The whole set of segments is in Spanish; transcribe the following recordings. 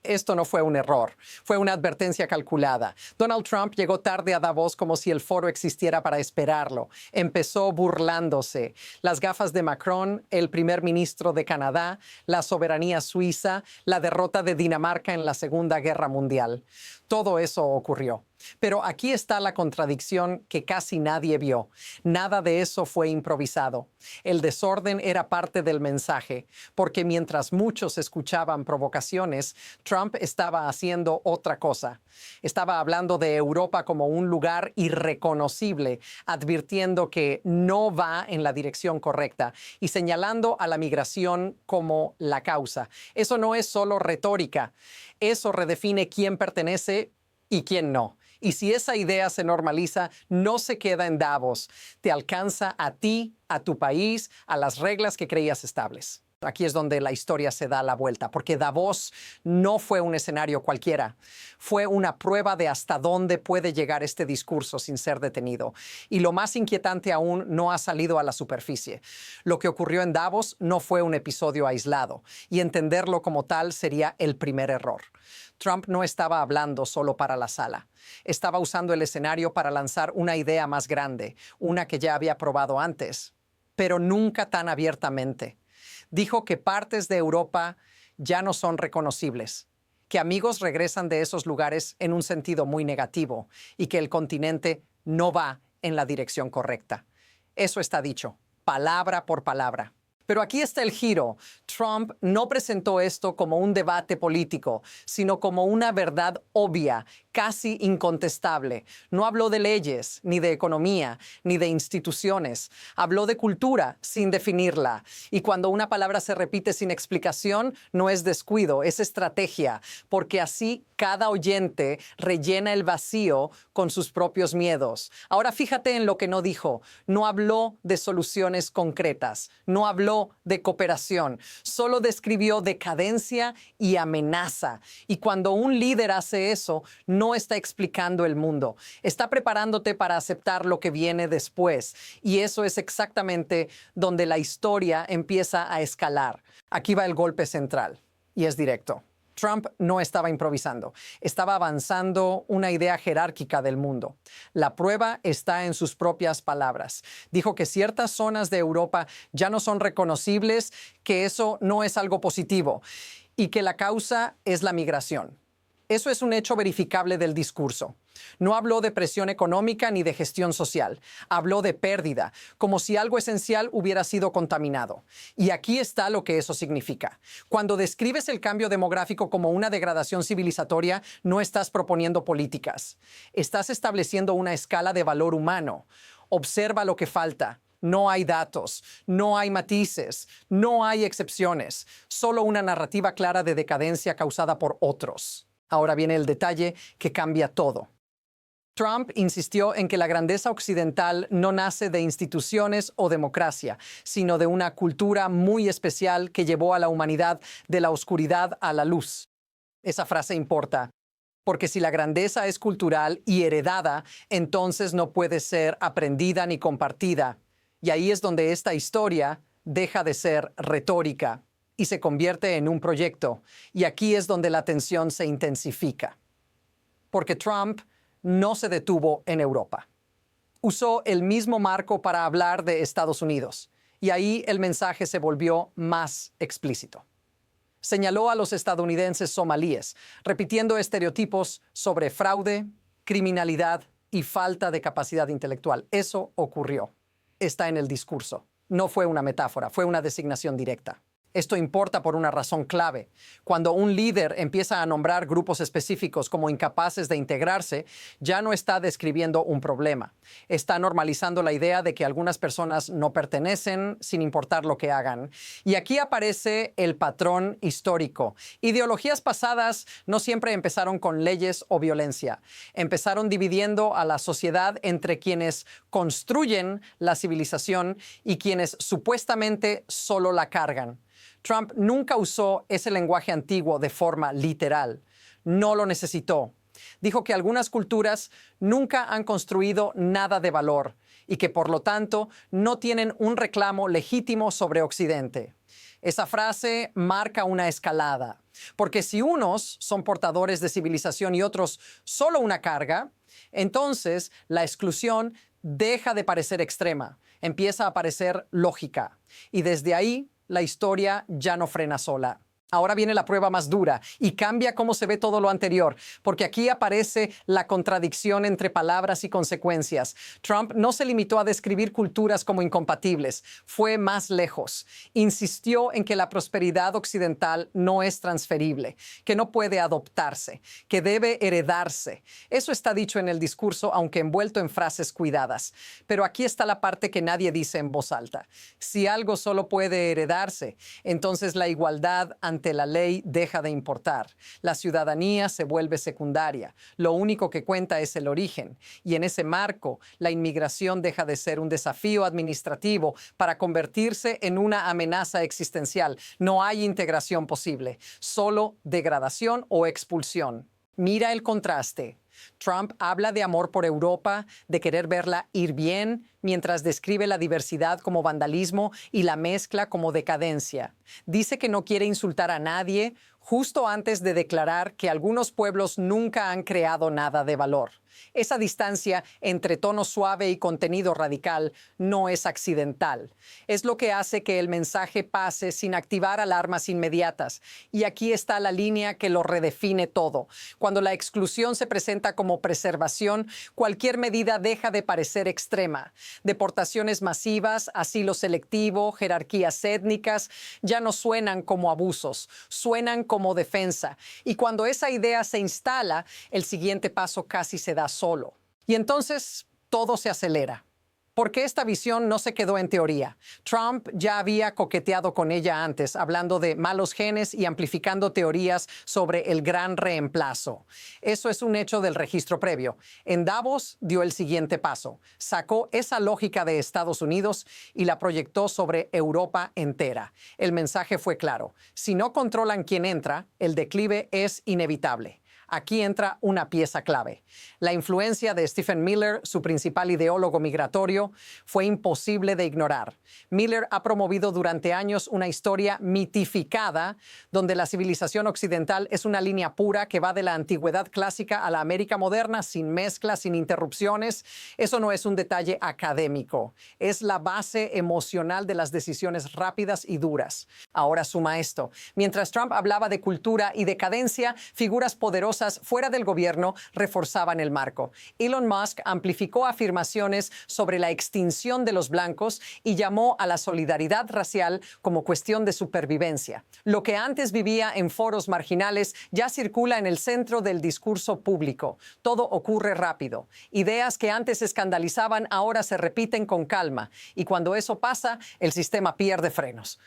Esto no fue un error, fue una advertencia calculada. Donald Trump llegó tarde a Davos como si el foro existiera para esperarlo. Empezó burlándose. Las gafas de Macron, el primer ministro de Canadá, la soberanía suiza, la derrota de Dinamarca en la Segunda Guerra Mundial. Todo eso ocurrió. Pero aquí está la contradicción que casi nadie vio. Nada de eso fue improvisado. El desorden era parte del mensaje, porque mientras muchos escuchaban provocaciones, Trump estaba haciendo otra cosa. Estaba hablando de Europa como un lugar irreconocible, advirtiendo que no va en la dirección correcta y señalando a la migración como la causa. Eso no es solo retórica. Eso redefine quién pertenece y quién no. Y si esa idea se normaliza, no se queda en Davos. Te alcanza a ti, a tu país, a las reglas que creías estables. Aquí es donde la historia se da la vuelta, porque Davos no fue un escenario cualquiera. Fue una prueba de hasta dónde puede llegar este discurso sin ser detenido. Y lo más inquietante aún no ha salido a la superficie. Lo que ocurrió en Davos no fue un episodio aislado, y entenderlo como tal sería el primer error. Trump no estaba hablando solo para la sala. Estaba usando el escenario para lanzar una idea más grande, una que ya había probado antes, pero nunca tan abiertamente. Dijo que partes de Europa ya no son reconocibles, que amigos regresan de esos lugares en un sentido muy negativo y que el continente no va en la dirección correcta. Eso está dicho, palabra por palabra. Pero aquí está el giro. Trump no presentó esto como un debate político, sino como una verdad obvia, casi incontestable. No habló de leyes, ni de economía, ni de instituciones. Habló de cultura sin definirla. Y cuando una palabra se repite sin explicación, no es descuido, es estrategia, porque así cada oyente rellena el vacío con sus propios miedos. Ahora fíjate en lo que no dijo. No habló de soluciones concretas, no habló de cooperación, solo describió decadencia y amenaza. Y cuando un líder hace eso, no está explicando el mundo, está preparándote para aceptar lo que viene después. Y eso es exactamente donde la historia empieza a escalar. Aquí va el golpe central, y es directo. Trump no estaba improvisando, estaba avanzando una idea jerárquica del mundo. La prueba está en sus propias palabras. Dijo que ciertas zonas de Europa ya no son reconocibles, que eso no es algo positivo y que la causa es la migración. Eso es un hecho verificable del discurso. No habló de presión económica ni de gestión social. Habló de pérdida, como si algo esencial hubiera sido contaminado. Y aquí está lo que eso significa. Cuando describes el cambio demográfico como una degradación civilizatoria, no estás proponiendo políticas. Estás estableciendo una escala de valor humano. Observa lo que falta. No hay datos, no hay matices, no hay excepciones. Solo una narrativa clara de decadencia causada por otros. Ahora viene el detalle que cambia todo. Trump insistió en que la grandeza occidental no nace de instituciones o democracia, sino de una cultura muy especial que llevó a la humanidad de la oscuridad a la luz. Esa frase importa, porque si la grandeza es cultural y heredada, entonces no puede ser aprendida ni compartida. Y ahí es donde esta historia deja de ser retórica y se convierte en un proyecto. Y aquí es donde la tensión se intensifica. Porque Trump no se detuvo en Europa. Usó el mismo marco para hablar de Estados Unidos. Y ahí el mensaje se volvió más explícito. Señaló a los estadounidenses somalíes, repitiendo estereotipos sobre fraude, criminalidad y falta de capacidad intelectual. Eso ocurrió. Está en el discurso. No fue una metáfora, fue una designación directa. Esto importa por una razón clave. Cuando un líder empieza a nombrar grupos específicos como incapaces de integrarse, ya no está describiendo un problema. Está normalizando la idea de que algunas personas no pertenecen sin importar lo que hagan. Y aquí aparece el patrón histórico. Ideologías pasadas no siempre empezaron con leyes o violencia. Empezaron dividiendo a la sociedad entre quienes construyen la civilización y quienes supuestamente solo la cargan. Trump nunca usó ese lenguaje antiguo de forma literal. No lo necesitó. Dijo que algunas culturas nunca han construido nada de valor y que por lo tanto no tienen un reclamo legítimo sobre Occidente. Esa frase marca una escalada. Porque si unos son portadores de civilización y otros solo una carga, entonces la exclusión deja de parecer extrema, empieza a parecer lógica. Y desde ahí la historia ya no frena sola. Ahora viene la prueba más dura y cambia cómo se ve todo lo anterior, porque aquí aparece la contradicción entre palabras y consecuencias. Trump no se limitó a describir culturas como incompatibles, fue más lejos. Insistió en que la prosperidad occidental no es transferible, que no puede adoptarse, que debe heredarse. Eso está dicho en el discurso, aunque envuelto en frases cuidadas. Pero aquí está la parte que nadie dice en voz alta. Si algo solo puede heredarse, entonces la igualdad ante la ley deja de importar. La ciudadanía se vuelve secundaria. Lo único que cuenta es el origen. Y en ese marco, la inmigración deja de ser un desafío administrativo para convertirse en una amenaza existencial. No hay integración posible, solo degradación o expulsión. Mira el contraste. Trump habla de amor por Europa, de querer verla ir bien, mientras describe la diversidad como vandalismo y la mezcla como decadencia. Dice que no quiere insultar a nadie, justo antes de declarar que algunos pueblos nunca han creado nada de valor. Esa distancia entre tono suave y contenido radical no es accidental. Es lo que hace que el mensaje pase sin activar alarmas inmediatas. Y aquí está la línea que lo redefine todo. Cuando la exclusión se presenta como preservación, cualquier medida deja de parecer extrema. Deportaciones masivas, asilo selectivo, jerarquías étnicas, ya no suenan como abusos, suenan como defensa. Y cuando esa idea se instala, el siguiente paso casi se da solo. Y entonces todo se acelera. Porque esta visión no se quedó en teoría. Trump ya había coqueteado con ella antes, hablando de malos genes y amplificando teorías sobre el gran reemplazo. Eso es un hecho del registro previo. En Davos dio el siguiente paso. Sacó esa lógica de Estados Unidos y la proyectó sobre Europa entera. El mensaje fue claro. Si no controlan quién entra, el declive es inevitable. Aquí entra una pieza clave. La influencia de Stephen Miller, su principal ideólogo migratorio, fue imposible de ignorar. Miller ha promovido durante años una historia mitificada donde la civilización occidental es una línea pura que va de la antigüedad clásica a la América moderna, sin mezclas, sin interrupciones. Eso no es un detalle académico. Es la base emocional de las decisiones rápidas y duras. Ahora suma esto. Mientras Trump hablaba de cultura y decadencia, figuras poderosas fuera del gobierno reforzaban el marco. Elon Musk amplificó afirmaciones sobre la extinción de los blancos y llamó a la solidaridad racial como cuestión de supervivencia. Lo que antes vivía en foros marginales ya circula en el centro del discurso público. Todo ocurre rápido. Ideas que antes escandalizaban ahora se repiten con calma. Y cuando eso pasa, el sistema pierde frenos.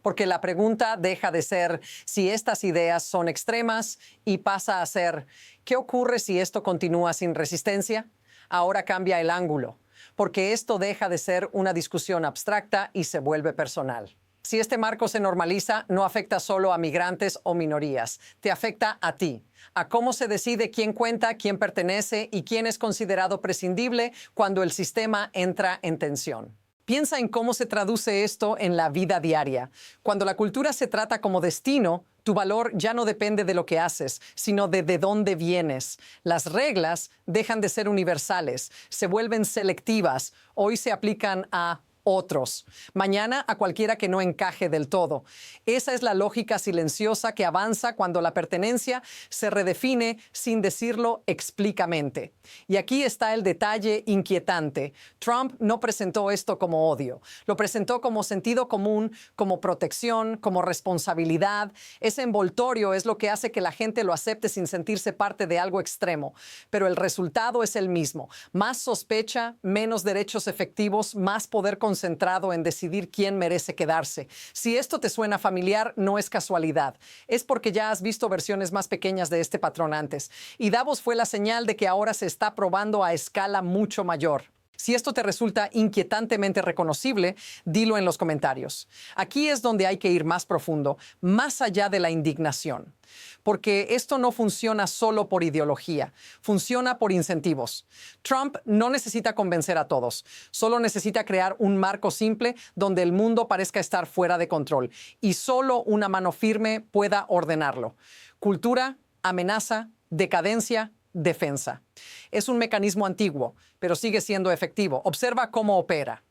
Porque la pregunta deja de ser si estas ideas son extremas y pasa a ser ¿qué ocurre si esto continúa sin resistencia? Ahora cambia el ángulo, porque esto deja de ser una discusión abstracta y se vuelve personal. Si este marco se normaliza, no afecta solo a migrantes o minorías, te afecta a ti, a cómo se decide quién cuenta, quién pertenece y quién es considerado prescindible cuando el sistema entra en tensión. Piensa en cómo se traduce esto en la vida diaria. Cuando la cultura se trata como destino, tu valor ya no depende de lo que haces, sino de dónde vienes. Las reglas dejan de ser universales, se vuelven selectivas. Hoy se aplican a otros. Mañana a cualquiera que no encaje del todo. Esa es la lógica silenciosa que avanza cuando la pertenencia se redefine sin decirlo explícitamente. Y aquí está el detalle inquietante. Trump no presentó esto como odio. Lo presentó como sentido común, como protección, como responsabilidad. Ese envoltorio es lo que hace que la gente lo acepte sin sentirse parte de algo extremo. Pero el resultado es el mismo. Más sospecha, menos derechos efectivos, más poder concentrado en decidir quién merece quedarse. Si esto te suena familiar, no es casualidad. Es porque ya has visto versiones más pequeñas de este patrón antes. Y Davos fue la señal de que ahora se está probando a escala mucho mayor. Si esto te resulta inquietantemente reconocible, dilo en los comentarios. Aquí es donde hay que ir más profundo, más allá de la indignación. Porque esto no funciona solo por ideología, funciona por incentivos. Trump no necesita convencer a todos, solo necesita crear un marco simple donde el mundo parezca estar fuera de control y solo una mano firme pueda ordenarlo. Cultura, amenaza, decadencia, defensa. Es un mecanismo antiguo, pero sigue siendo efectivo. Observa cómo opera.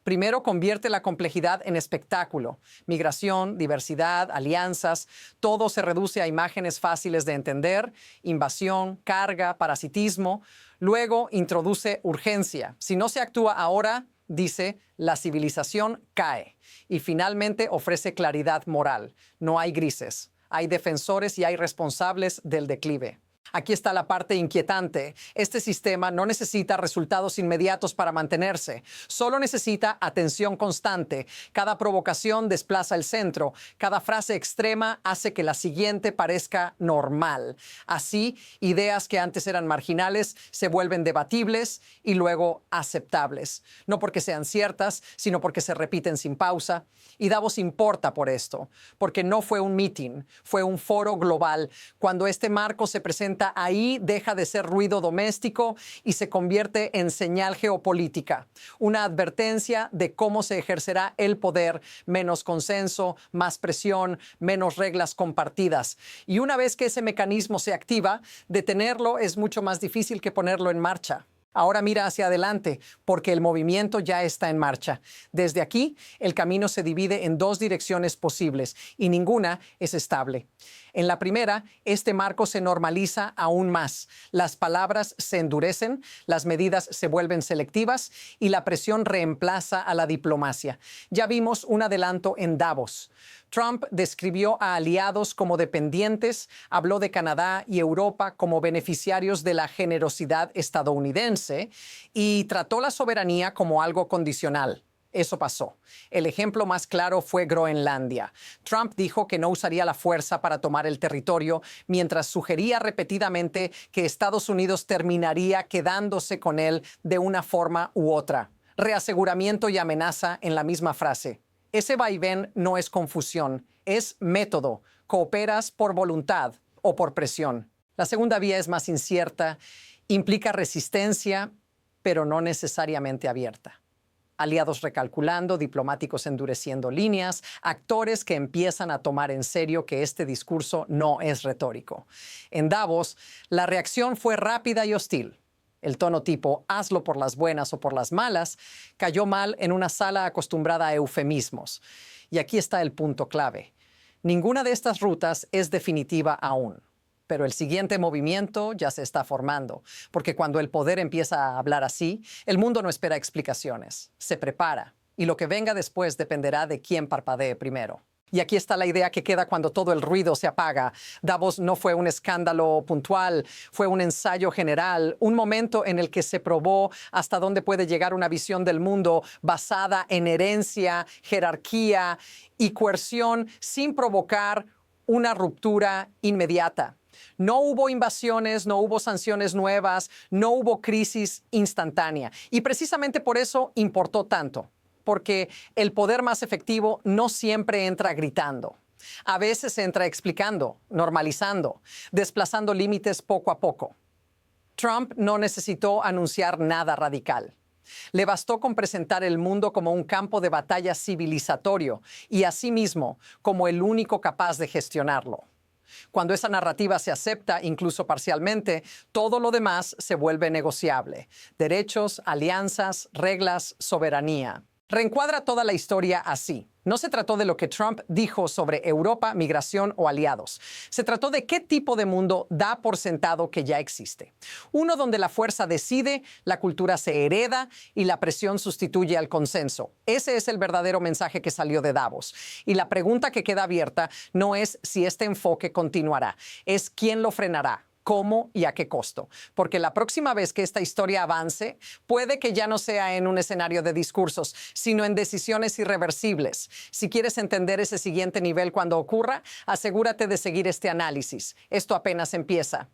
Primero, convierte la complejidad en espectáculo. Migración, diversidad, alianzas, todo se reduce a imágenes fáciles de entender, invasión, carga, parasitismo. Luego, introduce urgencia. Si no se actúa ahora, dice, la civilización cae. Y finalmente ofrece claridad moral. No hay grises. Hay defensores y hay responsables del declive. Aquí está la parte inquietante. Este sistema no necesita resultados inmediatos para mantenerse. Solo necesita atención constante. Cada provocación desplaza el centro. Cada frase extrema hace que la siguiente parezca normal. Así, ideas que antes eran marginales se vuelven debatibles y luego aceptables. No porque sean ciertas, sino porque se repiten sin pausa. Y Davos importa por esto, porque no fue un meeting, fue un foro global. Cuando este marco se presenta ahí, deja de ser ruido doméstico y se convierte en señal geopolítica, una advertencia de cómo se ejercerá el poder, menos consenso, más presión, menos reglas compartidas. Y una vez que ese mecanismo se activa, detenerlo es mucho más difícil que ponerlo en marcha. Ahora mira hacia adelante, porque el movimiento ya está en marcha. Desde aquí, el camino se divide en dos direcciones posibles y ninguna es estable. En la primera, este marco se normaliza aún más. Las palabras se endurecen, las medidas se vuelven selectivas y la presión reemplaza a la diplomacia. Ya vimos un adelanto en Davos. Trump describió a aliados como dependientes, habló de Canadá y Europa como beneficiarios de la generosidad estadounidense y trató la soberanía como algo condicional. Eso pasó. El ejemplo más claro fue Groenlandia. Trump dijo que no usaría la fuerza para tomar el territorio, mientras sugería repetidamente que Estados Unidos terminaría quedándose con él de una forma u otra. Reaseguramiento y amenaza en la misma frase. Ese vaivén no es confusión, es método. Cooperas por voluntad o por presión. La segunda vía es más incierta, implica resistencia, pero no necesariamente abierta. Aliados recalculando, diplomáticos endureciendo líneas, actores que empiezan a tomar en serio que este discurso no es retórico. En Davos, la reacción fue rápida y hostil. El tono tipo hazlo por las buenas o por las malas cayó mal en una sala acostumbrada a eufemismos. Y aquí está el punto clave. Ninguna de estas rutas es definitiva aún. Pero el siguiente movimiento ya se está formando, porque cuando el poder empieza a hablar así, el mundo no espera explicaciones, se prepara, y lo que venga después dependerá de quién parpadee primero. Y aquí está la idea que queda cuando todo el ruido se apaga. Davos no fue un escándalo puntual, fue un ensayo general, un momento en el que se probó hasta dónde puede llegar una visión del mundo basada en herencia, jerarquía y coerción sin provocar una ruptura inmediata. No hubo invasiones, no hubo sanciones nuevas, no hubo crisis instantánea. Y precisamente por eso importó tanto, porque el poder más efectivo no siempre entra gritando. A veces entra explicando, normalizando, desplazando límites poco a poco. Trump no necesitó anunciar nada radical. Le bastó con presentar el mundo como un campo de batalla civilizatorio y asimismo como el único capaz de gestionarlo. Cuando esa narrativa se acepta, incluso parcialmente, todo lo demás se vuelve negociable. Derechos, alianzas, reglas, soberanía. Reencuadra toda la historia así. No se trató de lo que Trump dijo sobre Europa, migración o aliados. Se trató de qué tipo de mundo da por sentado que ya existe. Uno donde la fuerza decide, la cultura se hereda y la presión sustituye al consenso. Ese es el verdadero mensaje que salió de Davos. Y la pregunta que queda abierta no es si este enfoque continuará, es quién lo frenará. ¿Cómo y a qué costo? Porque la próxima vez que esta historia avance, puede que ya no sea en un escenario de discursos, sino en decisiones irreversibles. Si quieres entender ese siguiente nivel cuando ocurra, asegúrate de seguir este análisis. Esto apenas empieza.